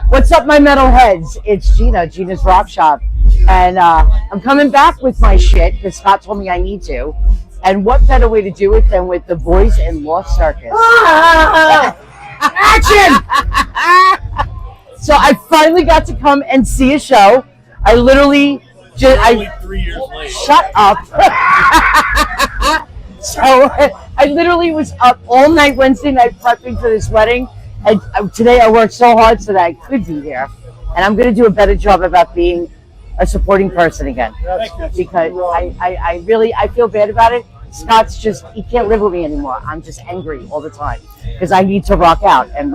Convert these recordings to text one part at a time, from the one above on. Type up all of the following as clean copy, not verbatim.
What's up, my metalheads? It's Gina's Rock Shop. And I'm coming back with my shit because Scott told me I need to. And what better way to do it than with the boys in Lost Circus? Action! So I finally got to come and see a show. I literally just, Only 3 years late. shut up. So I literally was up all night Wednesday night prepping for this wedding. And today I worked so hard so that I could be here. And I'm going to do a better job about being a supporting person again. Because I feel bad about it. Scott's he can't live with me anymore. I'm just angry all the time because I need to rock out. And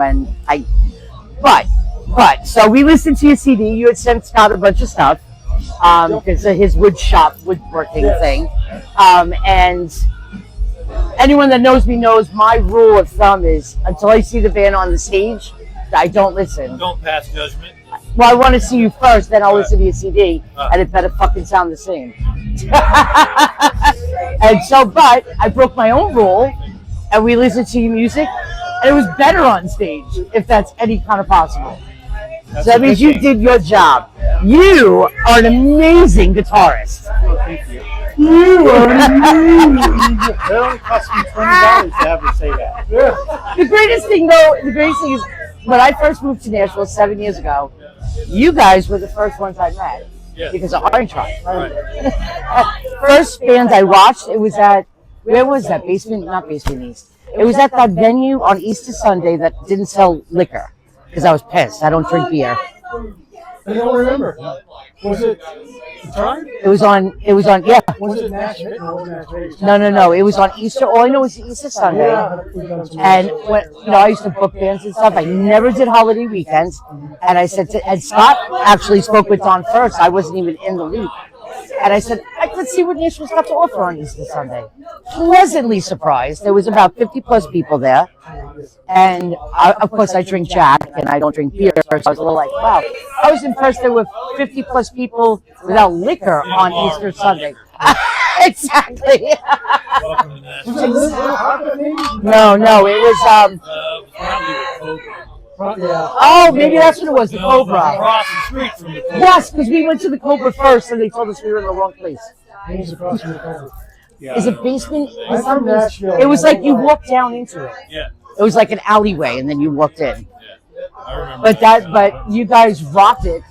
but so we listened to your CD. You had sent Scott a bunch of stuff because of his woodworking thing. And anyone that knows me knows my rule of thumb is until I see the band on the stage, I don't listen. Don't pass judgment. Well, I want to see you first, then I'll listen to your CD, and it better fucking sound the same. And so, but I broke my own rule, and we listened to your music, and it was better on stage, if that's any kind of possible. So that means you did your job. You are an amazing guitarist. Thank you. You are amazing. It only cost me $20 to have her say that. The greatest thing is when I first moved to Nashville 7 years ago, you guys were the first ones I met because of Orange Rock. First band I watched, it was at, where was that? Not Basement East. It was at that venue on Easter Sunday that didn't sell liquor because I was pissed. I don't drink beer. I don't remember. Was it Pride? It was on, yeah. Was it Nashville? No. It was on Easter. All I know is Easter Sunday. And when, I used to book bands and stuff. I never did holiday weekends. And I said and Scott actually spoke with Don first. I wasn't even in the loop. And I said, let's see what Nashville's got to offer on Easter Sunday. Pleasantly surprised. There was about 50 plus people there. And of course I drink Jack and I don't drink beer. So I was a little like, wow. I was impressed there were 50 plus people without liquor on Easter Sunday. Exactly. No, it was oh, maybe that's what it was, the Cobra. Across the street from the Cobra. Yes, because we went to the Cobra first and they told us we were in the wrong place. Yeah, Is it basement? Nashville. It was like you walked down into it. Yeah. It was like an alleyway and then you walked in. Yeah. I remember. But you guys rocked it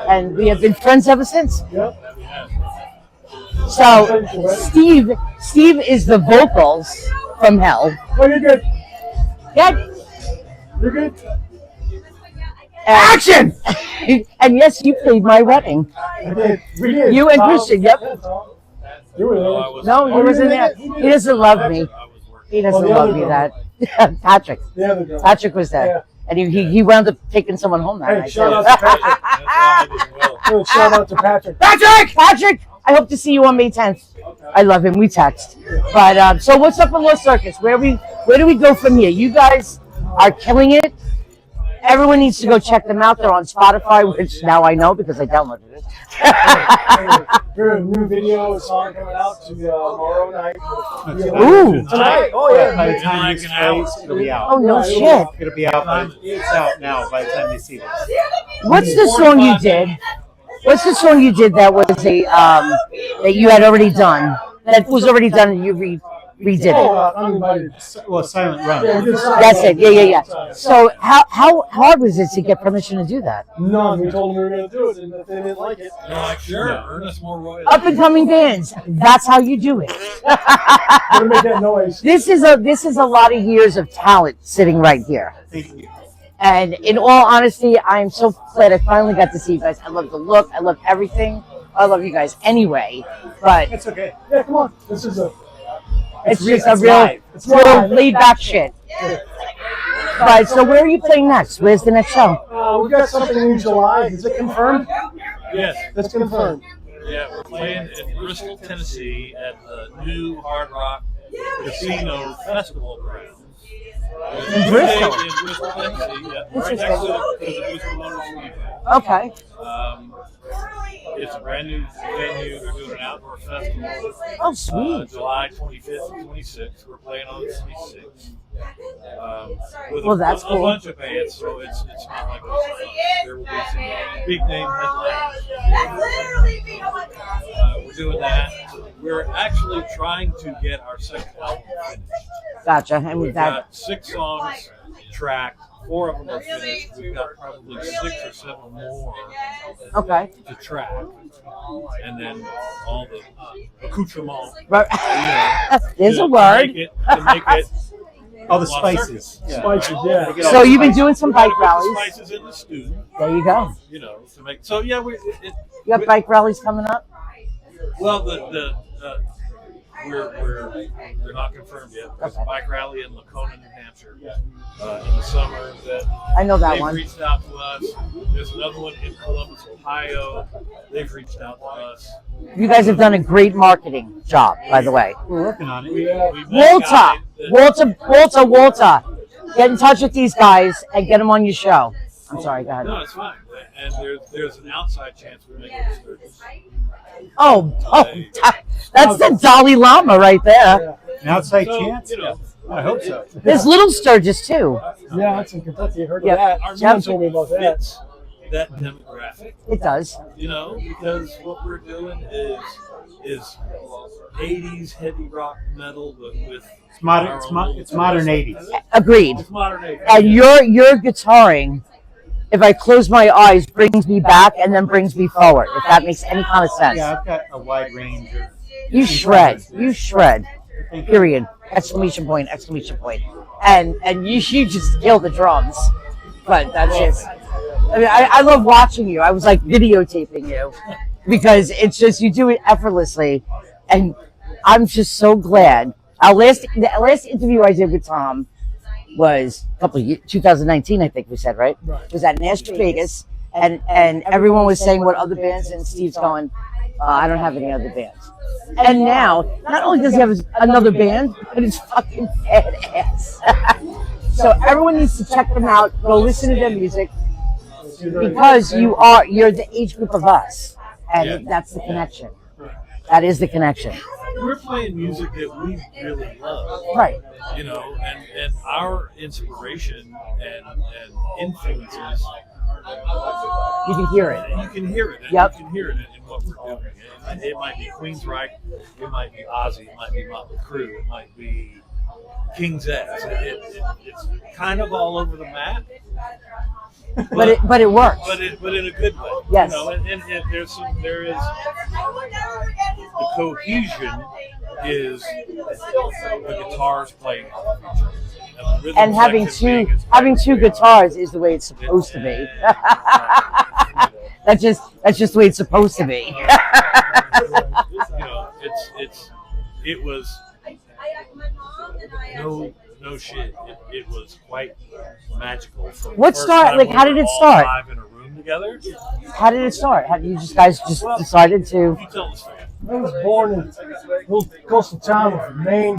and we have been friends ever since. So Steve is the vocals from Hell. Oh, you're good. Yeah. You're good. Action! And yes, you played my wedding. I did. We did. You and Christian, yep. You were there. No, he wasn't there. He doesn't love me. He doesn't love me that. Patrick. The other girl. Patrick was there. Yeah. And he wound up taking someone home that night. Shout out to Patrick. Shout out to Patrick. Patrick! I hope to see you on May 10th. I love him. We text. But so what's up in Lost Circus? Where do we go from here? You guys are killing it. Everyone needs to go check them out. They're on Spotify, which now I know because I downloaded it. There's a new video, a song coming out tomorrow night. Ooh. Tonight? Oh, yeah. By the time this plays, it'll be out. Oh, no shit. It'll be out. It's out now by the time they see this. What's the song you did? What's the song you did that was that you had already done? That was already done and you redid it? Uninvited. Well, Silent Run. That's it. Yeah. So how hard was it to get permission to do that? None. We told them we were going to do it, and if they didn't like it. They're like, sure, earn us more royalties. Up and coming bands. That's how you do it. We're going to make that noise. This is a lot of years of talent sitting right here. Thank you. And in all honesty, I am so glad I finally got to see you guys. I love the look. I love everything. I love you guys anyway. But It's okay. Yeah, come on. This is it's just a real laid back shit. Right, so where are you playing next? Where's the next show? We got something in July. Is it confirmed? Yes. That's confirmed. Yeah, we're playing in Bristol, Tennessee at the new Hard Rock Casino Festival grounds. In Bristol? In Bristol, Tennessee, yeah. Right next to the Bristol Motor Speedway. Okay. It's a brand new venue. They're doing an outdoor festival. Oh, sweet. July 25th and 26th. We're playing on the 26th. With Well, that's a cool. bunch of bands, so it's not like There will be some big name headliners. We're doing that. We're actually trying to get our second album finished. Gotcha. And We've with that, got 6 songs tracked. 4 of them are finished. We've got probably 6 or 7 more okay. to track, and then all the accoutrements. Right. There's to a word. To make it All the Lost spices. Circus. Yeah. Spices, yeah. So you've been doing some bike Gotta put the rallies. spices in the stew, There you go. you know, to make. So yeah, You got bike rallies coming up? well they're not confirmed yet. There's a bike rally in Lacona, New Hampshire, in the summer that I know that they've one. reached out to us. There's another one in Columbus, Ohio. They've reached out to us. You guys have done a great marketing job, by the way. We're working on it. We met a guy that- Walter. Get in touch with these guys and get them on your show. I'm sorry, go ahead. No, it's fine. And there's an outside chance we make it to Circus. Oh, that's the Dalai Lama right there. An outside So, chance? you know, I hope so. There's Little Sturgis too. Yeah, that's in Kentucky. I heard Yep. of that. our Someone music told me about that. fits that demographic. It does. You know, because what we're doing is 80s heavy rock metal, but with It's modern. our It's, own it's modern little- 80s. Agreed. It's modern 80s. And your guitaring, if I close my eyes, brings me back and then brings me forward. If that makes any kind of sense. Yeah, I've got a wide range of. You shred. You shred. Thank you. Period. Exclamation point. Exclamation point. And you just kill the drums. But that's just. I mean, I love watching you. I was like videotaping you because it's just you do it effortlessly, and I'm just so glad. The last interview I did with Tom was a couple of years, 2019, I think we said, right? It was at Nashville, Vegas, and everyone was saying what other bands, and Steve's going, I don't have any other bands. And now, not only does he have another band, but it's fucking badass. So everyone needs to check them out. Go listen to their music because you're the age group of us, and that's the connection. That is the connection. We're playing music that we really love. Right. You know, and our inspiration and influences, You can hear it. you can hear it. And Yep. You can hear it in what we're doing. And it might be Queensryche, it might be Ozzy, it might be Motley Crue, it might be King's X. It's kind of all over the map. But it works. But in a good way. Yes. You know, and there is the cohesion is the guitars playing off each other. And, the rhythm And having section being as two clear. guitars is the way it's supposed to be. That's just the way it's supposed to be. You know, it was no shit. It was quite magical. From What the first start- time like, we how were did it all start? 5 in a room together. How did it start? How did you guys just decided to? You tell the story. I was born in a little coastal town of Maine.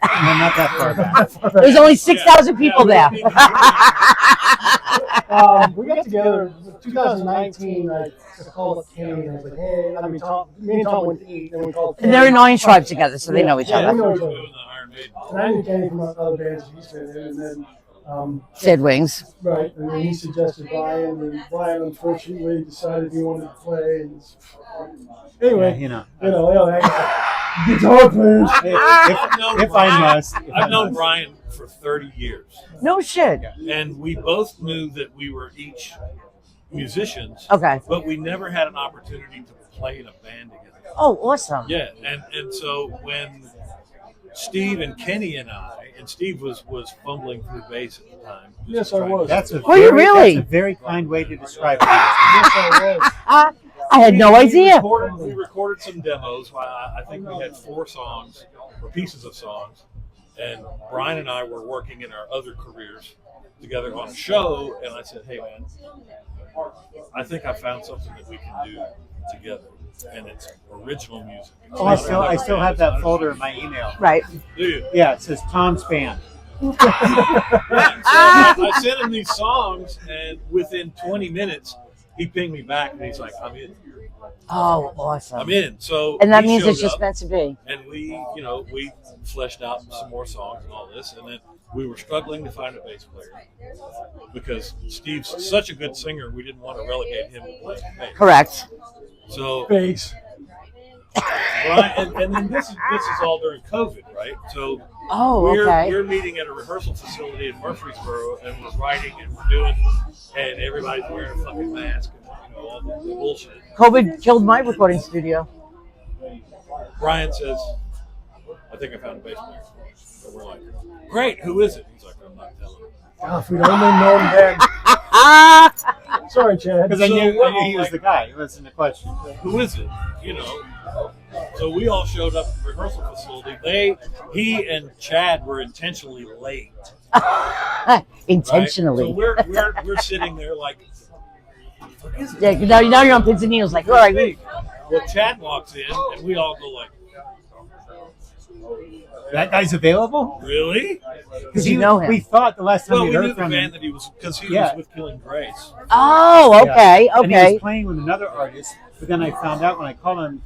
No, not that far back. There's only 6,000 people there. We got together in 2019. I called up Kenny and I was like, hey, I mean, Tom, me and Tom went to eat. Then we called And they're in Iron Tribe together, so they know each Yeah, other. we know each Doing other. the Iron Maiden. And I knew Kenny from other bands he used to in, and then Sid Wings. right, and then he suggested Brian, and Brian unfortunately decided he wanted to play. And anyway, Yeah, you know. Guitar players. If I must. I've known Brian for 30 years, No shit. and we both knew that we were each musicians, Okay. but we never had an opportunity to play in a band together. Oh, awesome. Yeah, and so when Steve and Kenny and Steve was fumbling through bass at the time. Yes, I was. That's a Were you really? That's a very kind way to describe it. Yes, I was. I had no idea. We recorded some demos. I think we had 4 songs or pieces of songs, and Brian and I were working in our other careers together on a show. And I said, "Hey, man, I think I found something that we can do together, and it's original music." Oh, I still have that folder in my email. Right. Do you? Yeah, it says Tom's Band. Yeah, so I sent him these songs, and within 20 minutes, he pinged me back and he's like, I'm in. Oh, awesome. I'm in. So and that he means it's showed just up, meant to be. and we fleshed out some more songs and all this, and then we were struggling to find a bass player because Steve's such a good singer, we didn't want to relegate him to playing bass. Correct. So Bass. Brian, and then this is all during COVID, right? So we're meeting at a rehearsal facility in Murfreesboro, and we're writing and we're doing, and everybody's wearing a fucking mask and all the bullshit. COVID killed my recording studio. Brian says, I think I found a bass player. And we're like, great, who is it? He's like, I'm not telling. Oh, if we'd only known then. Sorry, Chad. Because I knew he was the guy. It wasn't a question. Who is it? So we all showed up at the rehearsal facility. He and Chad were intentionally late. Intentionally. Right? So we're sitting there like, yeah, now you're on pins and needles, like, all right. Well, Chad walks in, and we all go like, that guy's available? really? Because you know him. We thought the last time Well, we we heard knew the from band him. that he was, because he was with Killing Grace. Oh, okay, And he okay. was playing with another artist, but then I found out when I called him,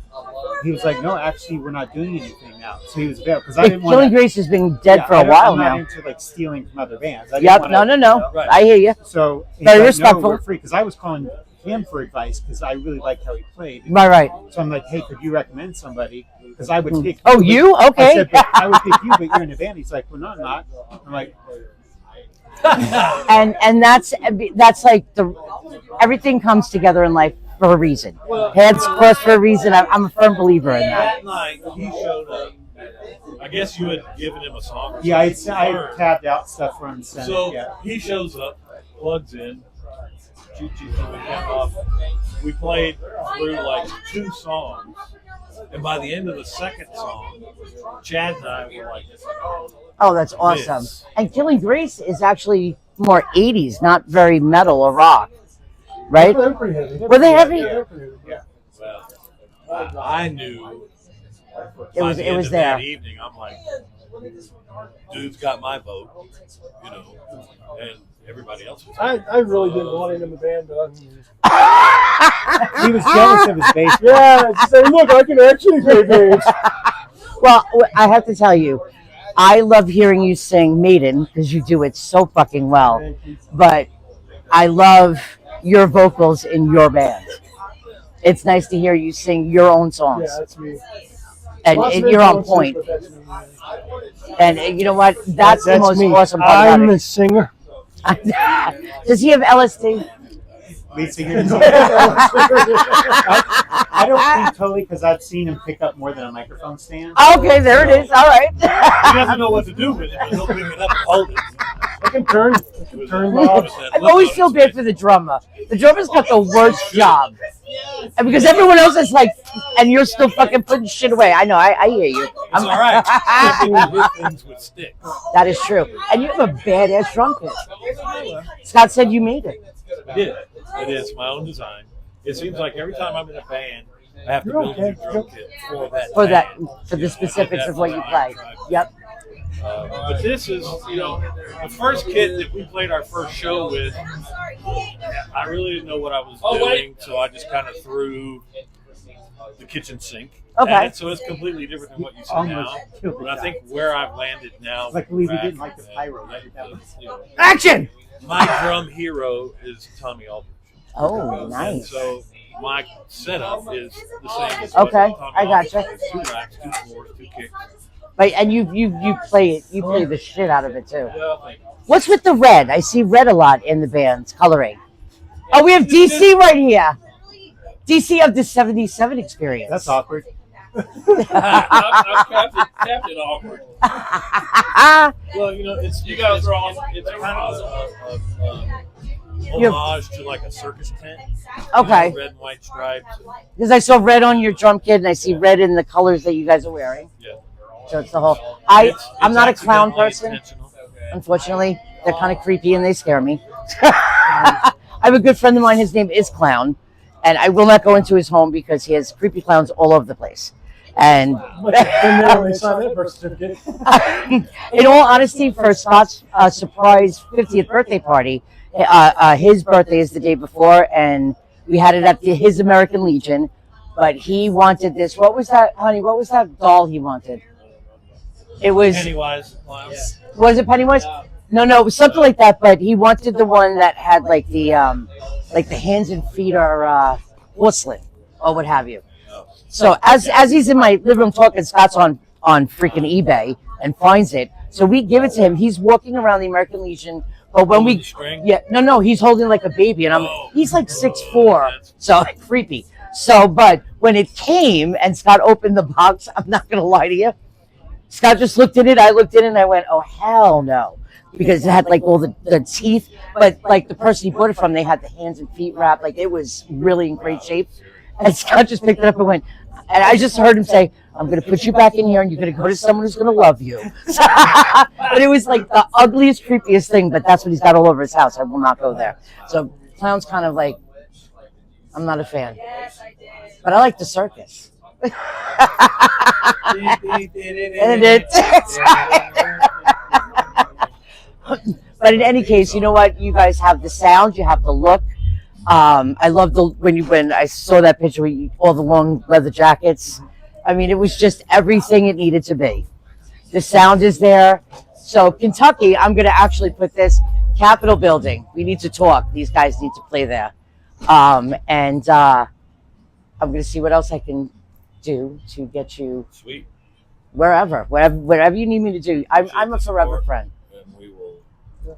he was like, no, actually, we're not doing anything now. So he was available. Because I didn't want Killing Grace has been dead for a while I'm now. not into like stealing from other bands. I Yep, didn't no. wanna, Right. I hear you. So he's Very like, respectful. No, we're free. Because I was calling him for advice because I really liked how he played. Right. So I'm like, hey, could you recommend somebody? Because I would pick. Oh, you? Okay. I said, but I would pick you, but you're in a band. He's like, well, no, I'm not. I'm like, and that's like everything comes together in life for a reason. Heads crossed for a reason. I'm a firm believer in that. That night, he showed up. I guess you had given him a song. Or yeah, I something. tabbed out stuff for him. So yeah. he shows up, plugs in, off. We played through like 2 songs, and by the end of the second song, Chad and I were like, Oh, that's awesome. Yes. And Killing Grace is actually more 80s, not very metal or rock, right? They're pretty heavy. Were they heavy? Yeah, they're pretty heavy. well, I knew It by was- the it end was of there. that evening, I'm like, dude's got my vote, and everybody else was I really didn't want him in the band, but He was jealous of his bass. yeah, just say, look, I can actually play bass. Well, I have to tell you, I love hearing you sing Maiden because you do it so fucking well. Thank you. But I love your vocals in your band. It's nice to hear you sing your own songs. Yeah, that's me. And Lots of you're on influences, point. but that's me. And you know what? That's the most me. awesome part I'm about the it. singer. Does he have LSD? Lead singer. I don't think totally because I've seen him pick up more than a microphone stand. Okay, there it is. All right. He doesn't know what to do with it, but he'll pick it up and hold it. I can turn knobs. I always feel bad for the drummer. The drummer's got the worst job. And because everyone else is like, and you're still fucking putting shit away. I know, I hear you. It's all right. People hit things with sticks. That is true. And you have a badass drum kit. Scott said you made it. It is my own design. It seems like every time I'm in a band, I have to build a new drum kit for that band. For the specifics of what you play. Yep. But this is, the first kit that we played our first show with, I really didn't know what I was doing, so I just kind of threw the kitchen sink. Okay. And so it's completely different than what you see now. Almost killed But I think where I've landed now, Like, believe he didn't like the pyro. Action! my drum hero is Tommy Aldridge. Oh, And nice. so my setup is the same as Okay, what Tommy I gotcha. Aldridge is. 2 racks, 2 floors, 2 kicks. Right, and you play it. You play the shit out of it too. Yeah, thank you. What's with the red? I see red a lot in the band's coloring. Oh, we have DC right here. DC of the 77 experience. That's awkward. I'm Captain Awkward. Well, it's You guys are awesome. It's kind of a homage to like a circus tent. Okay. Red and white stripes. Because I saw red on your drum kit, and I see red in the colors that you guys are wearing. Yeah. So it's the whole. I'm It's not a clown accidentally person. intentional. Unfortunately, they're kind of creepy and they scare me. I have a good friend of mine. His name is Clown, and I will not go into his home because he has creepy clowns all over the place. And But then they only signed that birth certificate. in all honesty, for Scott's surprise 50th birthday party, his birthday is the day before, and We had it at his American Legion, but he wanted this. What was that, honey? What was that doll he wanted? It was Pennywise clowns. Was it Pennywise? No, it was something like that. But he wanted the one that had like the hands and feet are porcelain or what have you. So as he's in my living room talking, Scott's on freaking eBay and finds it. So we give it to him. He's walking around the American Legion. But when we, no, he's holding like a baby, and he's like 6'4", so creepy. So, but when it came and Scott opened the box, I'm not gonna lie to you, Scott just looked at it. I looked at it and I went, oh hell no, because it had like all the teeth. But like the person he bought it from, they had the hands and feet wrapped. Like it was really in great shape. And Scott just picked it up and went, and I just heard him say, I'm going to put you back in here and you're going to go to someone who's going to love you. But it was like the ugliest, creepiest thing, but that's what he's got all over his house. I will not go there. So clown's kind of like, I'm not a fan. But I like the circus. But in any case, you know what? You guys have the sound, you have the look. I love when I saw that picture with all the long leather jackets. I mean, it was just everything it needed to be. The sound is there. So Kentucky, I'm going to actually put this Capitol building. We need to talk. These guys need to play there. And I'm going to see what else I can do to get you Sweet. wherever you need me to do. I'm a forever friend. And we will.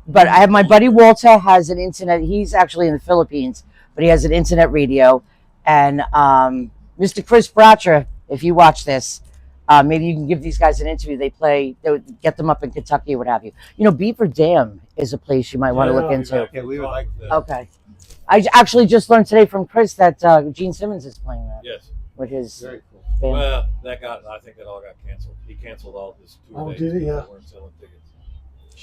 But I have my buddy Walter has an internet. He's actually in the Philippines, but he has an internet radio. And Mr. Chris Bratcher, if you watch this, maybe you can give these guys an interview. They would get them up in Kentucky or what have you. You know, Beaver Dam is a place you might want to look into. Yeah, we would like that. Okay. I actually just learned today from Chris that Gene Simmons is playing that. Yes. With his Very cool. band. Well, I think that all got canceled. He canceled all his tour Oh, dates did he? because Yeah. they weren't selling tickets.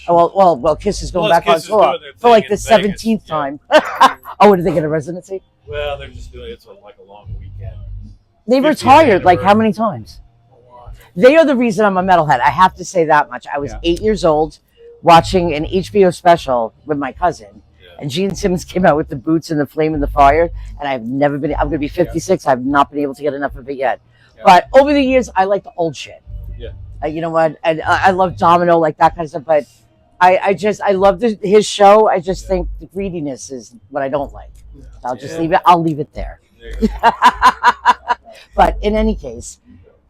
Well, Kiss is going back on Kiss is doing tour their for like thing the in Vegas. 17th Yeah. time. Oh, what, did they get a residency? Well, they're just doing it's like a long weekend. They 50th retired like how anniversary. many times? They are the reason I'm a metalhead. I have to say that much. I was 8 years old watching an HBO special with my cousin. Yeah. And Gene Simmons came out with the boots and the flame and the fire. And I'm going to be 56. I've not been able to get enough of it yet. Yeah. But over the years, I like the old shit. Yeah. You know what? And I love Domino, like that kind of stuff. But I love his show. I just think the greediness is what I don't like. I'll just leave it. I'll leave it there. There you go. But in any case,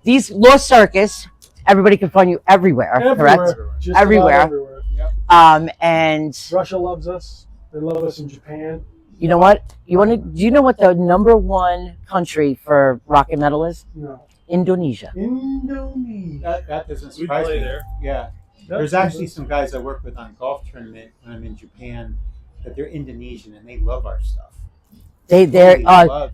these Lost Circus, everybody can find you everywhere, correct? Just about Everywhere. everywhere. And Russia loves us. They love us in Japan. you know what? Do you know what the #1 country for rock and metal is? No. Indonesia. Indonesia. That doesn't We surprise play me. there. Yeah. There's actually some guys I work with on a golf tournament when I'm in Japan that they're Indonesian and they love our stuff.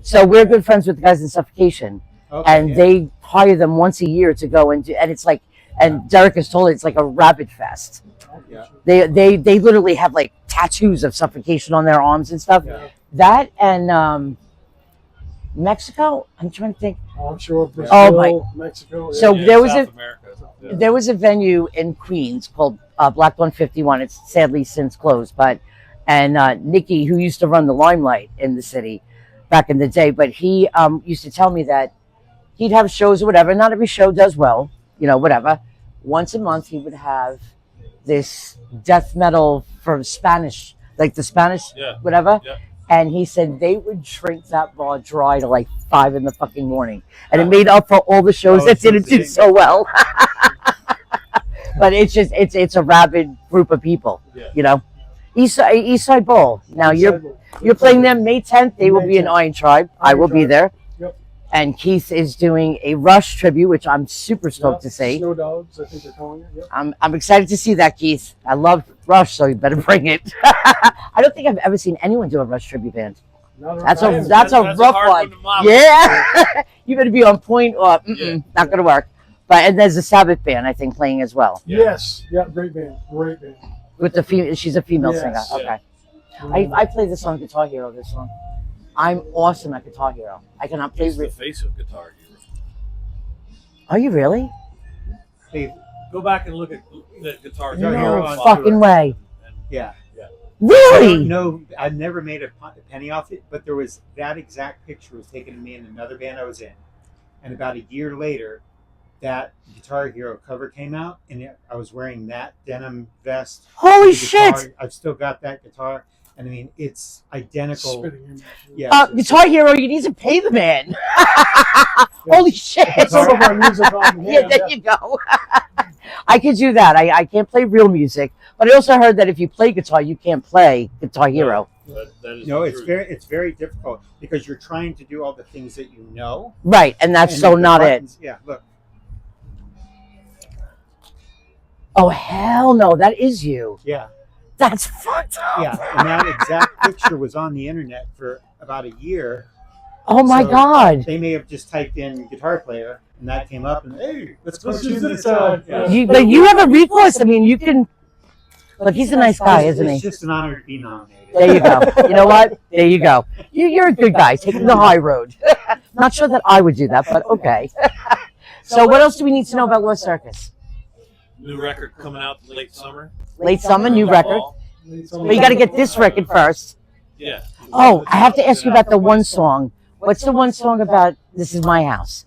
So we're good friends with the guys in Suffocation, Okay, and yeah. they hire them once a year to go and it's like, and Derek has told it, it's like a rabbit fest. Yeah. They literally have like tattoos of Suffocation on their arms and stuff. Yeah. That and Mexico. I'm trying to think. Oh, I'm sure Brazil, Oh, Mexico. So Yeah, there was South America. Yeah. There was a venue in Queens called Black 151. It's sadly since closed, and Nikki, who used to run the Limelight in the city back in the day, but he used to tell me that he'd have shows or whatever. Not every show does well, whatever. Once a month, he would have this death metal from Spanish, like the Spanish, whatever. Yeah. And he said they would drink that bar dry to like 5 in the fucking morning. And it made up for all the shows that didn't do so well. But it's a rabid group of people, East Side Bowl. Now you're playing them May 10th. They will May be in 10th. Iron Tribe. I will be Tribe. there. Yep. And Keith is doing a Rush tribute, which I'm super stoked to see. Snow Dogs, I think they're calling it. Yep. I'm excited to see that, Keith. I love Rush, so you better bring it. I don't think I've ever seen anyone do a Rush tribute band. That's a That's a rough hard one. one to model. Yeah, you better be on point or not gonna work. But and there's a Sabbath band I think playing as well Yeah. Yes. Yeah, great band. Great band. with the female. She's a female Yes. singer. Okay, Yeah. I play this on Guitar Hero. This song. I'm awesome at Guitar Hero. I cannot play. He's the face of Guitar Hero. Are you really? Hey, Go back and look at the Guitar No Hero. on fucking tour. way. yeah. Really? No, I never made a penny off it, but there was that exact picture was taken of me in another band I was in, and about a year later, that Guitar Hero cover came out, and I was wearing that denim vest. Holy guitar. shit! I've still got that guitar, and I mean it's identical. Spitting image. Yeah, Guitar Hero, you need to pay the man. Holy shit! Some of our music on Yeah, there you go. I could do that. I can't play real music, but I also heard that if you play guitar, you can't play Guitar Hero. That is No, the it's truth. very difficult because you're trying to do all the things that you know. Right, and that's and so the not it. buttons- Yeah, look. Oh, hell no, that is you. Yeah, That's fucked up. yeah, and that exact picture was on the internet for about a year. Oh my So- God. They may have just typed in guitar player, and that came up, and hey, let's Let's tune use this this out. side. Yeah. But you have a recourse. I mean, you can. Look, he's a nice guy, isn't It's he? just an honor to be nominated. There you go. You know what? There you go. You're a good guy, taking the high road. Not sure that I would do that, but okay. So what else do we need to know about Lost Circus? New record coming out late summer. Late summer, new record. Fall. But you got to get this record first. Yeah. Oh, I have to ask you about the one song. What's the one song about This Is My House?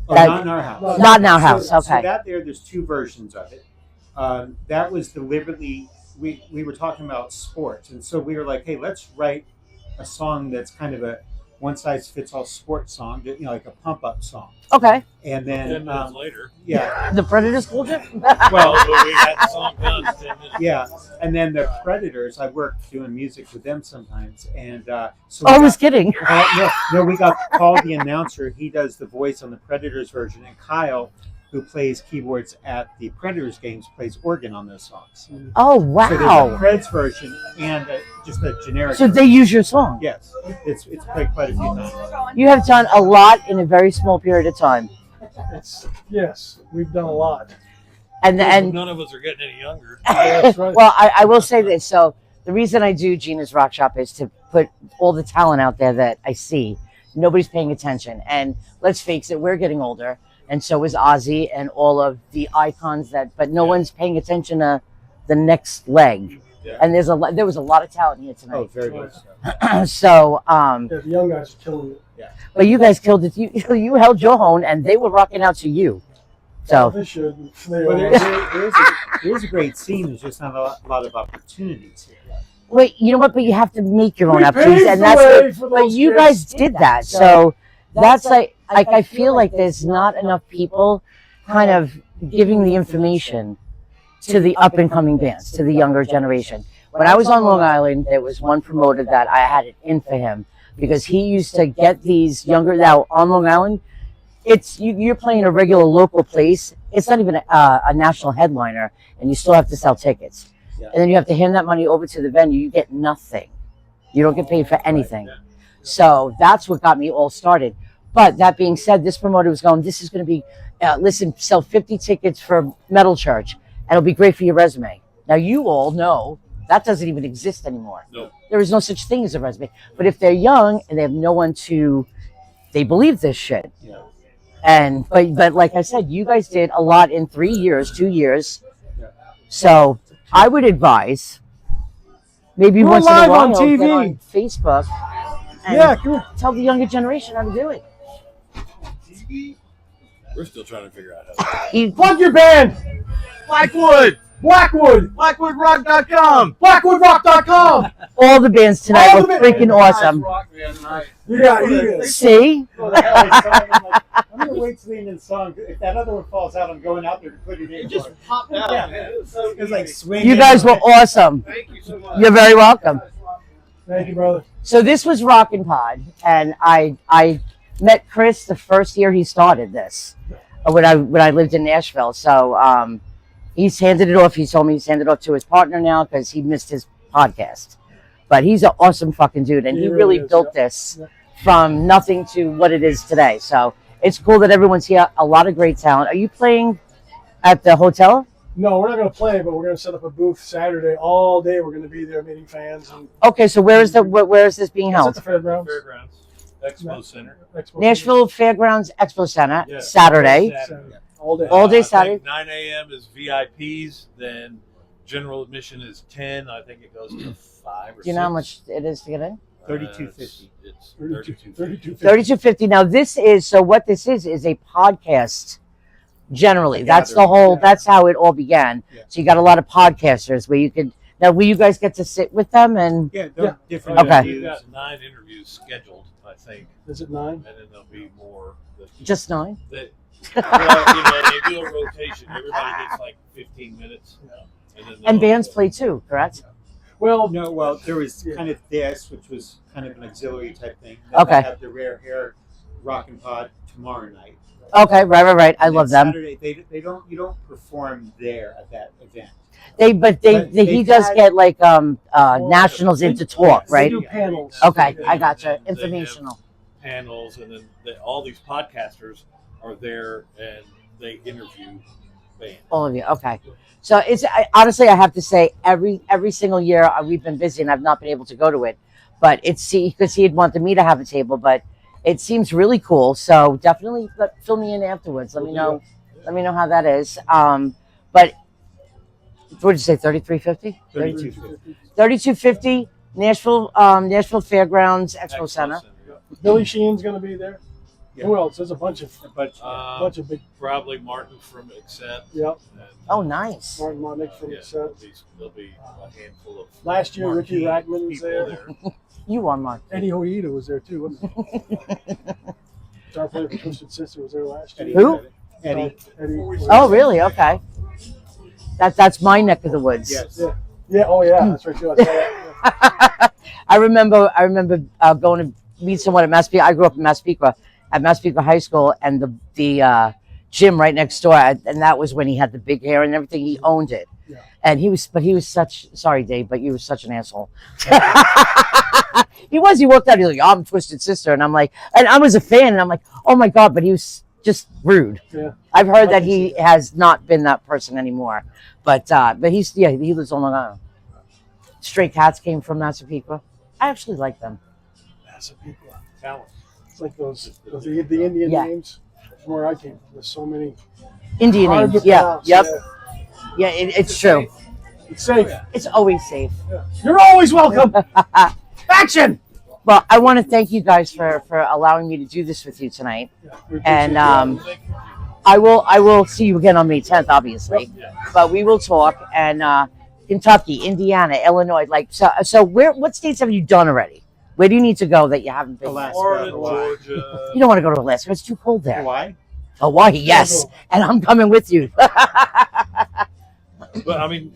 Oh, That- not in our house. Not in our house, So okay. there's two versions of it. That was deliberately, we were talking about sports, and so we were like, hey, let's write a song that's kind of a one size fits all sports song, like a pump up song. Okay. And 10 then, minutes later. yeah, The Predators called you? Well, we had the song done 10 minutes. yeah, and then the Predators. I worked doing music with them sometimes, and so Oh, I we was got- kidding. no, we got called the announcer. He does the voice on the Predators version, and Kyle, who plays keyboards at the Predators games, plays organ on those songs. Oh, So there's a wow. Preds version and just a generic. So they version. use your song. Yes, it's played quite a few times. You have done a lot in a very small period of time. Yes, we've done a lot. And None of us are getting any younger. That's right. well, I will say this. So the reason I do Gina's Rock Shop is to put all the talent out there that I see. Nobody's paying attention. And let's face it, we're getting older. And so is Ozzy and all of the icons but no one's paying attention to the next leg. Yeah. And there was a lot of talent here Oh, tonight. very good. So, Yeah, the young guys are killing it. but you guys killed it. You held your own and they were rocking out to you. So, They should. They Well, are. there is a great scene. There's just not a lot of opportunities here. wait, you know what? But you have to make your own We opportunities. paved And the that's way what, for but those you kids. guys did that. So that's like I feel like there's not enough people kind of giving the information to the up and coming bands, to the younger generation. When I was on Long Island, there was one promoter that I had it in for him because he used to get these younger. Now on Long Island, it's you're playing a regular local place. It's not even a national headliner, and you still have to sell tickets. Yeah. And then you have to hand that money over to the venue. You get nothing. You don't get paid for anything. So that's what got me all started. But that being said, this promoter was going, this is going to be, listen, sell 50 tickets for Metal Church, and it'll be great for your resume. Now, you all know that doesn't even exist anymore. No. There is no such thing as a resume. But if they're young and they have no one they believe this shit. Yeah. And but like I said, you guys did a lot in 3 years, 2 years. Yeah. So I would advise maybe We're once in a live while on get TV. on Facebook and Yeah, come on. tell the younger generation how to do it. We're still trying to figure out how to. You, Plug your band. Blackwood! Blackwood. BlackwoodRock.com! BlackwoodRock.com. all the bands tonight All were the freaking awesome. Rock band night. You got it. See? I'm going to wait till the end of the song. If that other one falls out, I'm going out there to put it in. Just popped out. Yeah. Man. It was so It's like easy. swinging. You guys were awesome. Thank you so much. You're very welcome. Thank you, brother. So this was Rockin' Pod, and I met Chris the first year he started this, when I lived in Nashville. So he's handed it off. He told me he's handed it off to his partner now because he missed his podcast. But he's an awesome fucking dude, and He he really really is, built yeah. this from nothing to what it is today. So it's cool that everyone's here. A lot of great talent. Are you playing at the hotel? No, we're not going to play, but we're going to set up a booth Saturday all day. We're going to be there meeting fans. And Okay, so where is this being it's at held? the fairgrounds. Fairgrounds, Expo Center. Expo Nashville Fairgrounds Expo Center, Yeah. Saturday. Saturday. All day. All day I think Saturday. 9 a.m. is VIPs, then General admission is 10. I think it goes to 5 or 6. Do you know how much it is to get in? $32.50. It's 32.50. $32.50. Now this is what this is a podcast. Generally, A that's the gathering. whole. Yeah. That's how it all began. Yeah. So you got a lot of podcasters where you could. Now, will you guys get to sit with them and? Yeah, Yeah. different Okay. We've interviews. got 9 interviews scheduled, I think, Is it 9? and then there'll be more. Just 9? That, well, they do a rotation. Everybody gets like 15 minutes. And, then And they'll- bands play too, correct? Well, No, well, there was Yeah. kind of this, which was kind of an auxiliary type thing. Then Okay. They have the Rare Hair Rock and Pod tomorrow night. Okay, right. I And love then them. Saturday, you don't perform there at that event. But he they've does had- get like nationals in to talk, they right? do panels. Okay, Yeah. I gotcha. And they have Informational. panels, and then all these podcasters are there and they interview bands. All of you. Okay. So honestly, I have to say every single year we've been busy and I've not been able to go to it, but it's because he had wanted me to have a table, but it seems really cool. So definitely fill me in afterwards. Let me know how that is. But what did you say? $33.50? $32.50. $32.50. Nashville Fairgrounds Expo Center. Billy Sheen's going to be there. Yeah. Who else? There's a bunch of big. Probably Martin from Accept. Yep. And, Oh, nice. Martin Monick from yeah, the set. there'll be a handful of Last year, Ricky marquee Rackman was people there. there. You are, Mark. Eddie Hoida was there too, wasn't he? Star player for Twisted Sister was there last year. Who? Eddie. Eddie. Oh, really? Okay. That's my neck of the woods. Yes. Yeah. Yeah. Oh, yeah. That's right too. I saw that. I remember going to meet someone at Massapequa. I grew up in Massapequa, at Massapequa High School, and the gym right next door. And that was when he had the big hair and everything. He owned it. Yeah. And he was such, sorry, Dave, but you were such an asshole. He walked out, he's like, I'm Twisted Sister. And I'm like, and I was a fan, and I'm like, oh my God, but he was just rude. Yeah. I've heard that he has not been that person anymore. But he lives on Long Island. Stray Cats came from Massapequa. I actually like them. Massapequa. Talent. It's like the Indian Yeah. names from where I came from. There's so many. Indian hard names. to Yeah. pronounce, Yep. Yeah, it's true. It's safe. It's always safe. You're always welcome. Action! Well, I want to thank you guys for allowing me to do this with you tonight. We appreciate And you. I will see you again on May 10th, obviously. But we will talk. And Kentucky, Indiana, Illinois, so what states have you done already? Where do you need to go that you haven't been? Alaska. Florida, Hawaii. Georgia. You don't want to go to Alaska. It's too cold there. Hawaii? Hawaii, yes. And I'm coming with you. But I mean,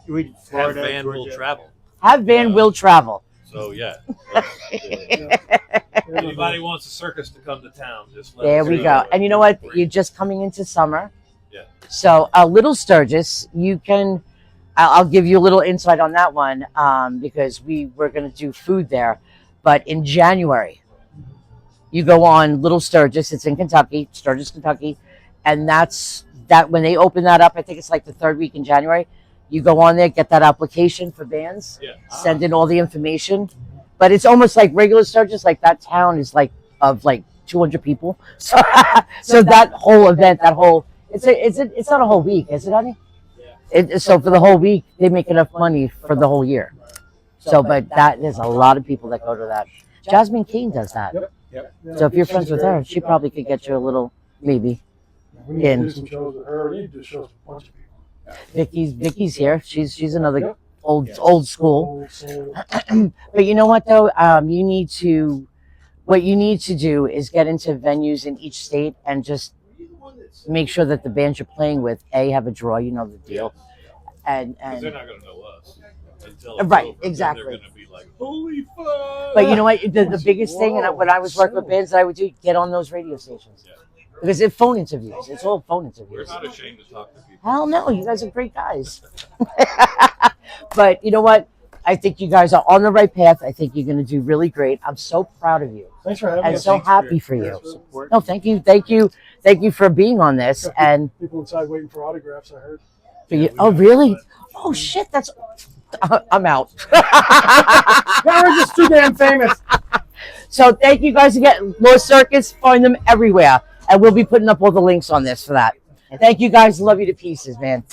We have Florida, van will Georgia. travel. Have van will travel. So yeah. Yeah. Anybody wants a circus to come to town, just let There us we know. go. And you know what? You're just coming into summer. Yeah. So Little Sturgis, you can, I'll give you a little insight on that one because we were going to do food there. But in January, you go on Little Sturgis. It's in Kentucky, Sturgis, Kentucky. And that's when they open that up. I think it's like the third week in January. You go on there, get that application for bands, Yeah. send in all the information. But it's almost like regular Sturgis. Like that town is of 200 people. So that whole event, it's not a whole week, is it, honey? So for the whole week, they make enough money for the whole year. So, but there's a lot of people that go to that. Jasmine Kane does that. Yep. Yeah, So if you're she's friends with great. her, she probably could get you a little, maybe. We need to in. do some shows with her. We need to do shows with a bunch of people. Vicky's here. She's another Yep. old school. So, But you know what though? What you need to do is get into venues in each state and just make sure that the bands you're playing with, have a draw, you know the deal. Because And they're not going to know us until it's Right, over. Then exactly. They're going to be like, "Holy fuck!" but you know what? The biggest thing, and when I was working with bands, that I would do, get on those radio stations. Yeah. Because it's phone interviews. It's all phone We're interviews. not ashamed to talk to people. Hell no, you guys are great guys. But you know what? I think you guys are on the right path. I think you're going to do really great. I'm so proud of you thanks for having and us. so thanks happy for your you. support. No, thank you for being on this. And People inside waiting for autographs, I heard. for you, oh really? Oh shit, that's. I'm out. Now we're just too damn famous. So thank you guys again. Lost Circus, find them everywhere, and we'll be putting up all the links on this for that. Thank you guys. Love you to pieces, man.